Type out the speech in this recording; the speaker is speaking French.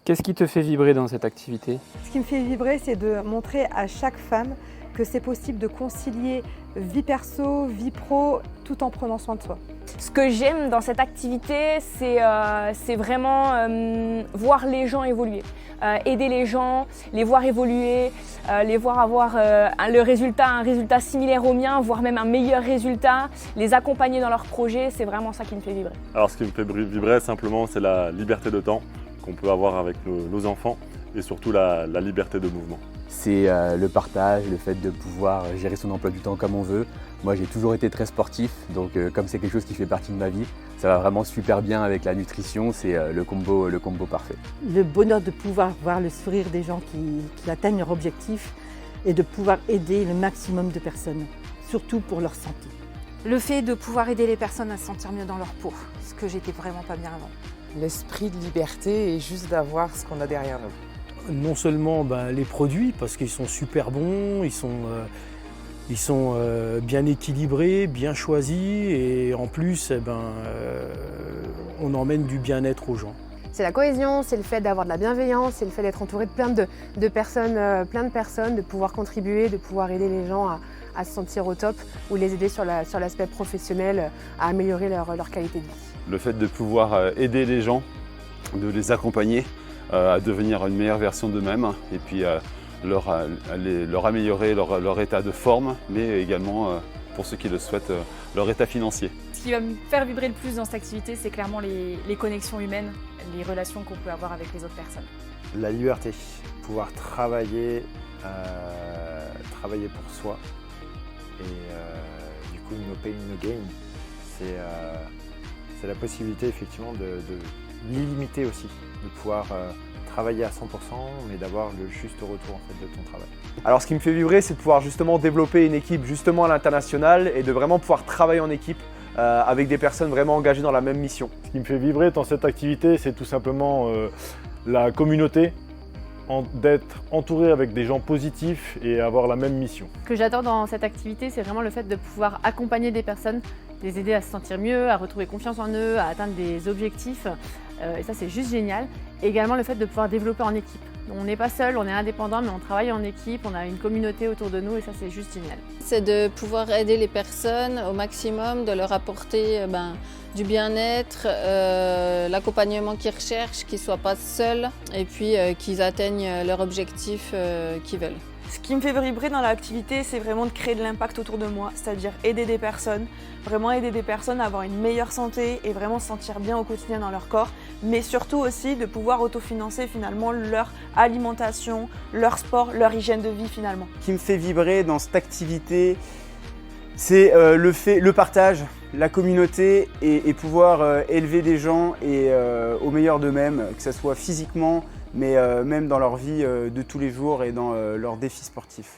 Qu'est-ce qui te fait vibrer dans cette activité? Ce qui me fait vibrer, c'est de montrer à chaque femme que c'est possible de concilier vie perso, vie pro, tout en prenant soin de soi. Ce que j'aime dans cette activité, c'est vraiment voir les gens évoluer, aider les gens, les voir évoluer, les voir avoir un résultat similaire au mien, voire même un meilleur résultat, les accompagner dans leurs projets, c'est vraiment ça qui me fait vibrer. Alors ce qui me fait vibrer simplement, c'est la liberté de temps qu'on peut avoir avec nos enfants et surtout la liberté de mouvement. C'est le partage, le fait de pouvoir gérer son emploi du temps comme on veut. Moi j'ai toujours été très sportif, donc comme c'est quelque chose qui fait partie de ma vie, ça va vraiment super bien avec la nutrition, c'est le combo parfait. Le bonheur de pouvoir voir le sourire des gens qui atteignent leur objectif et de pouvoir aider le maximum de personnes, surtout pour leur santé. Le fait de pouvoir aider les personnes à se sentir mieux dans leur peau, ce que j'étais vraiment pas bien avant. L'esprit de liberté et juste d'avoir ce qu'on a derrière nous. Non seulement les produits, parce qu'ils sont super bons, ils sont bien équilibrés, bien choisis et en plus on emmène du bien-être aux gens. C'est la cohésion, c'est le fait d'avoir de la bienveillance, c'est le fait d'être entouré de plein de personnes, de pouvoir contribuer, de pouvoir aider les gens à se sentir au top ou les aider sur l'aspect professionnel à améliorer leur qualité de vie. Le fait de pouvoir aider les gens, de les accompagner à devenir une meilleure version d'eux-mêmes et puis leur améliorer leur état de forme, mais également, pour ceux qui le souhaitent, leur état financier. Ce qui va me faire vibrer le plus dans cette activité, c'est clairement les connexions humaines, les relations qu'on peut avoir avec les autres personnes. La liberté, pouvoir travailler pour soi et du coup no pain no gain, c'est la possibilité effectivement de l'illimité aussi, de pouvoir travailler à 100% mais d'avoir le juste retour en fait, de ton travail. Alors ce qui me fait vibrer, c'est de pouvoir justement développer une équipe justement à l'international et de vraiment pouvoir travailler en équipe avec des personnes vraiment engagées dans la même mission. Ce qui me fait vibrer dans cette activité, c'est tout simplement la communauté, d'être entouré avec des gens positifs et avoir la même mission. Ce que j'adore dans cette activité, c'est vraiment le fait de pouvoir accompagner des personnes, les aider à se sentir mieux, à retrouver confiance en eux, à atteindre des objectifs. Et ça, c'est juste génial. Et également le fait de pouvoir développer en équipe. On n'est pas seul, on est indépendant, mais on travaille en équipe, on a une communauté autour de nous et ça, c'est juste génial. C'est de pouvoir aider les personnes au maximum, de leur apporter du bien-être, l'accompagnement qu'ils recherchent, qu'ils ne soient pas seuls et puis qu'ils atteignent leur objectif qu'ils veulent. Ce qui me fait vibrer dans l'activité, c'est vraiment de créer de l'impact autour de moi, c'est-à-dire aider des personnes, vraiment aider des personnes à avoir une meilleure santé et vraiment se sentir bien au quotidien dans leur corps, mais surtout aussi de pouvoir autofinancer finalement leur alimentation, leur sport, leur hygiène de vie finalement. Ce qui me fait vibrer dans cette activité, c'est le partage, la communauté et pouvoir élever des gens au meilleur d'eux-mêmes, que ce soit physiquement, mais même dans leur vie de tous les jours et dans leurs défis sportifs.